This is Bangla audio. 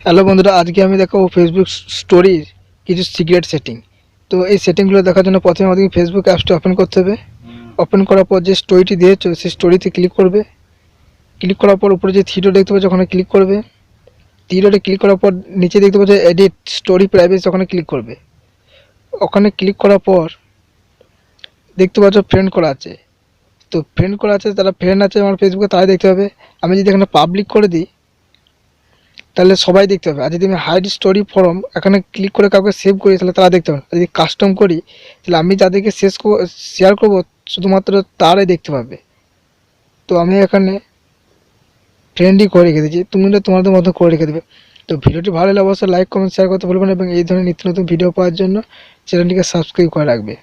হ্যালো বন্ধুরা, আজকে আমি দেখাবো ফেসবুক স্টোরির কিছু সিক্রেট সেটিং। তো এই সেটিংগুলো দেখার জন্য প্রথমে আমাদেরকে ফেসবুক অ্যাপসটা ওপেন করতে হবে। ওপেন করার পর যে স্টোরিটি দিয়েছো সেই স্টোরিতে ক্লিক করবে। ক্লিক করার পর উপরে যে থ্রি দেখতে পাচ্ছ ওখানে ক্লিক করবে। থ্রি ক্লিক করার পর নিচে দেখতে পাচ্ছ এডিট স্টোরি প্রাইভেসি, ওখানে ক্লিক করবে। ওখানে ক্লিক করার পর দেখতে পাচ্ছ ফ্রেন্ড করা আছে। তো ফ্রেন্ড করা আছে, যারা ফ্রেন্ড আছে আমার ফেসবুকে তারাই দেখতে পাবে। আমি যদি এখানে পাবলিক করে দিই তাহলে সবাই দেখতে পাবে। আর যদি আমি হাইড স্টোরি ফরম এখানে ক্লিক করে কাউকে সেভ করি তাহলে তারা দেখতে পাবে। আর যদি কাস্টম করি তাহলে আমি যাদেরকে শেয়ার করবো শুধুমাত্র তারাই দেখতে পাবে। তো আমি এখানে ফ্রেন্ডই করে রেখে দিয়েছি, তোমরা তোমাদের মতো করে রেখে দেবে। তো ভিডিওটি ভালো লাগলে অবশ্যই লাইক কমেন্ট শেয়ার করতে ভুলবেন এবং এই ধরনের নিত্য নতুন ভিডিও পাওয়ার জন্য চ্যানেলটিকে সাবস্ক্রাইব করে রাখবে।